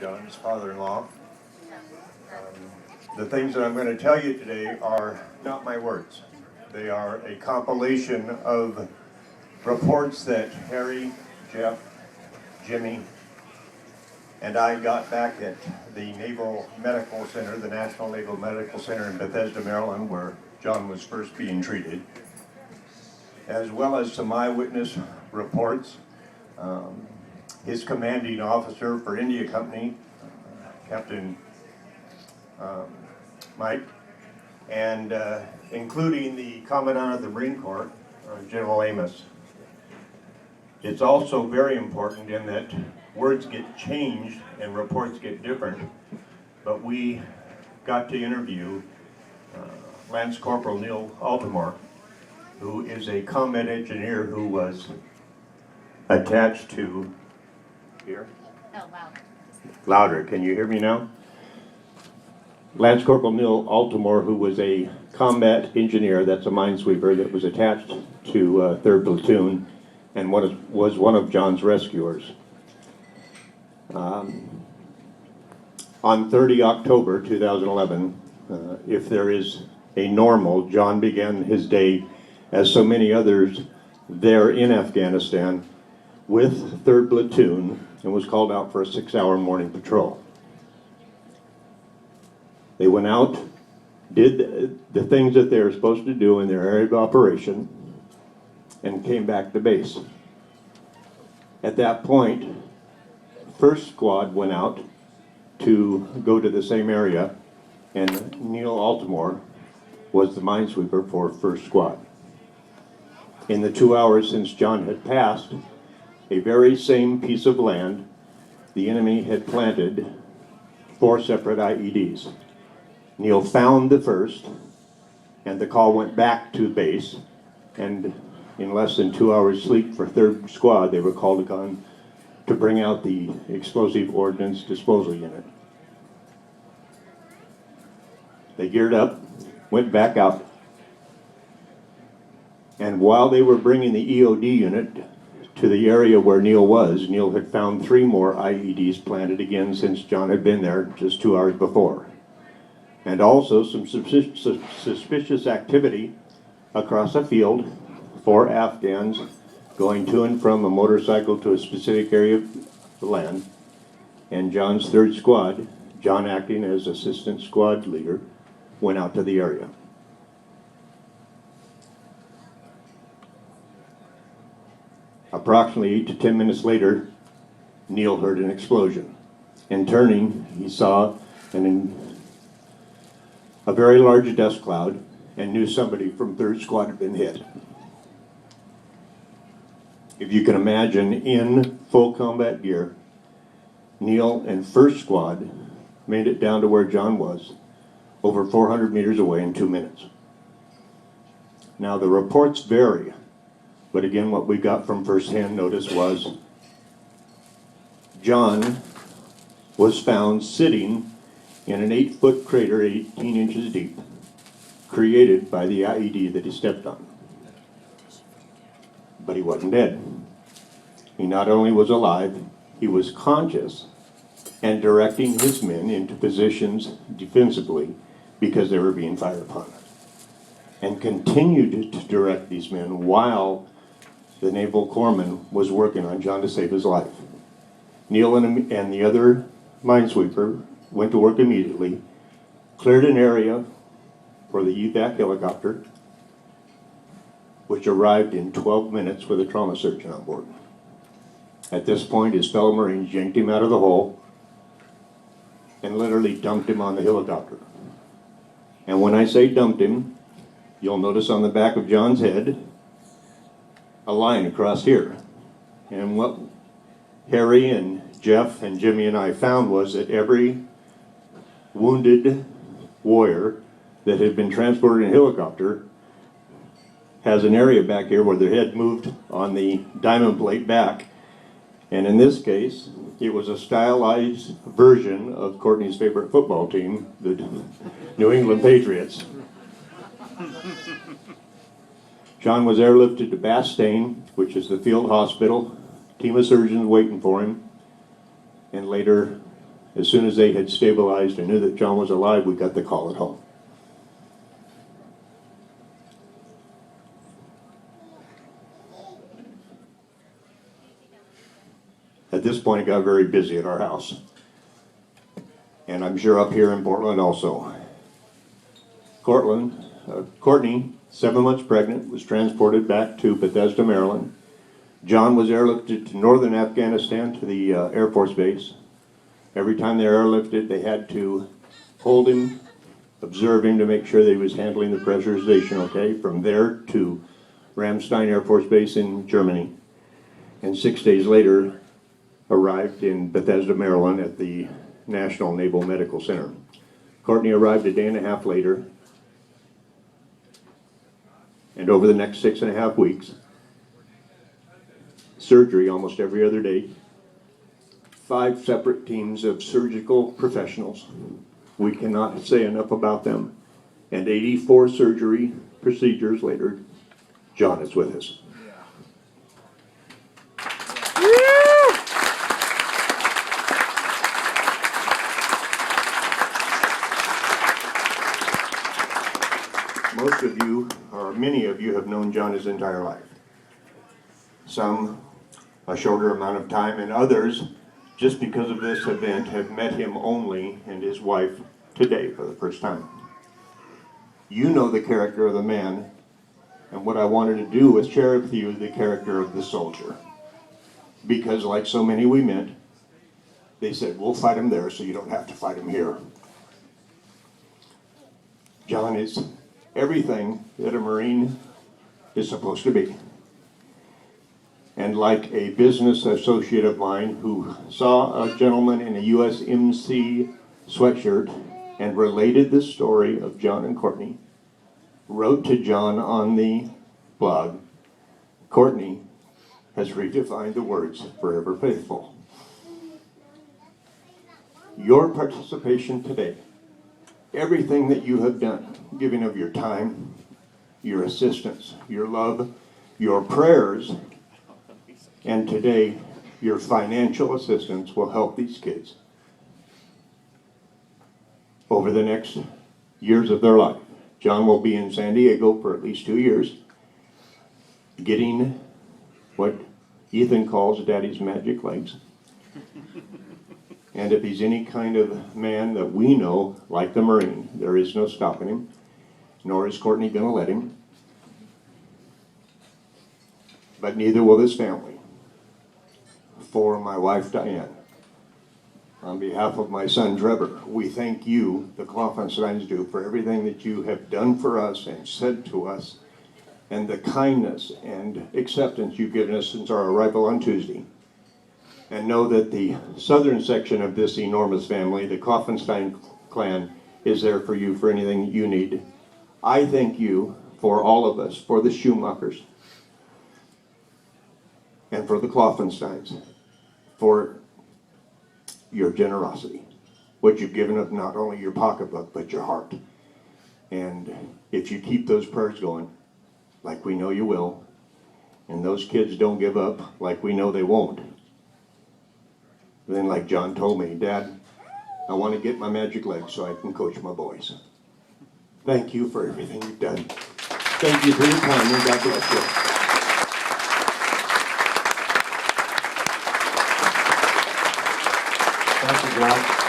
John's father-in-law. The things that I'm going to tell you today are not my words. They are a compilation of reports that Harry, Jeff, Jimmy, and I got back at the Naval Medical Center, the National Naval Medical Center in Bethesda, Maryland, where John was first being treated, as well as some eyewitness reports. His commanding officer for India Company, Captain Mike, and including the Commandant of the Marine Corps, General Amos. It's also very important in that words get changed and reports get different, but we got to interview Lance Corporal Neil Altamore, who is a combat engineer who was attached to, here? Oh, wow. Louder, can you hear me now? Lance Corporal Neil Altamore, who was a combat engineer, that's a minesweeper, that was attached to 3rd Platoon and was one of John's rescuers. On 30 October 2011, if there is a normal, John began his day, as so many others there in Afghanistan, with 3rd Platoon and was called out for a 6-hour morning patrol. They went out, did the things that they were supposed to do in their area of operation, and came back to base. At that point, 1st Squad went out to go to the same area, and Neil Altamore was the minesweeper for 1st Squad. In the 2 hours since John had passed, a very same piece of land, the enemy had planted 4 separate IEDs. Neil found the first, and the call went back to base, and in less than 2 hours sleep for 3rd Squad, they were called upon to bring out the explosive ordnance disposal unit. They geared up, went back out, and while they were bringing the EOD unit to the area where Neil was, Neil had found 3 more IEDs planted again since John had been there just 2 hours before. And also some suspicious activity across a field, 4 Afghans going to and from a motorcycle to a specific area of the land, and John's 3rd Squad, John acting as assistant squad leader, went out to the area. Approximately 8 to 10 minutes later, Neil heard an explosion, and turning, he saw a very large dust cloud and knew somebody from 3rd Squad had been hit. If you can imagine, in full combat gear, Neil and 1st Squad made it down to where John was, over 400 meters away in 2 minutes. Now the reports vary, but again what we got from first-hand notice was John was found sitting in an 8-foot crater 18 inches deep, created by the IED that he stepped on. But he wasn't dead. He not only was alive, he was conscious and directing his men into positions defensively because they were being fired upon, and continued to direct these men while the naval corpsman was working on John to save his life. Neil and the other minesweeper went to work immediately, cleared an area for the evac helicopter, which arrived in 12 minutes with a trauma surgeon on board. At this point, his fellow Marines yanked him out of the hole and literally dumped him on the helicopter. And when I say dumped him, you'll notice on the back of John's head a line across here. And what Harry and Jeff and Jimmy and I found was that every wounded warrior that had been transported in a helicopter has an area back here where their head moved on the diamond plate back. And in this case, it was a stylized version of Courtney's favorite football team, the New England Patriots. John was airlifted to Bastogne, which is the field hospital. Team of surgeons waiting for him, and later As soon as they had stabilized and knew that John was alive, we got the call at home. At this point, it got very busy at our house. And I'm sure up here in Portland also. Courtney, 7 months pregnant, was transported back to Bethesda, Maryland. John was airlifted to northern Afghanistan to the Air Force Base. Every time they airlifted, they had to hold him, observe him to make sure that he was handling the pressurization okay. From there to Ramstein Air Force Base in Germany. And 6 days later, arrived in Bethesda, Maryland at the National Naval Medical Center. Courtney arrived a day and a half later. And over the next 6.5 weeks, surgery almost every other day, 5 separate teams of surgical professionals. We cannot say enough about them. And 84 surgery procedures later, John is with us. Most of you, or many of you, have known John his entire life. Some a shorter amount of time, and others, just because of this event, have met him only and his wife today for the first time. You know the character of the man, and what I wanted to do was share with you the character of the soldier. Because like so many we met, they said, we'll fight him there so you don't have to fight him here. John is everything that a Marine is supposed to be. And like a business associate of mine who saw a gentleman in a USMC sweatshirt and related the story of John and Courtney, wrote to John on the blog, Courtney has redefined the words forever faithful. Your participation today, everything that you have done, giving of your time, your assistance, your love, your prayers, and today your financial assistance will help these kids over the next years of their life. John will be in San Diego for at least 2 years, getting what Ethan calls Daddy's magic legs. And if he's any kind of man that we know, like the Marine, there is no stopping him, nor is Courtney going to let him. But neither will this family. For my wife, Diane, on behalf of my son, Trevor, we thank you, the Kloffensteins do, for everything that you have done for us and said to us, and the kindness and acceptance you've given us since our arrival on Tuesday. And know that the southern section of this enormous family, the Kloffenstein clan, is there for you for anything you need. I thank you for all of us, for the Schumachers, and for the Kloffensteins, for your generosity, what you've given of not only your pocketbook, but your heart. And if you keep those prayers going, like we know you will, and those kids don't give up, like we know they won't, then like John told me, Dad, I want to get my magic legs so I can coach my boys. Thank you for everything you've done. Thank you for your time, and God bless you. Thank you, John.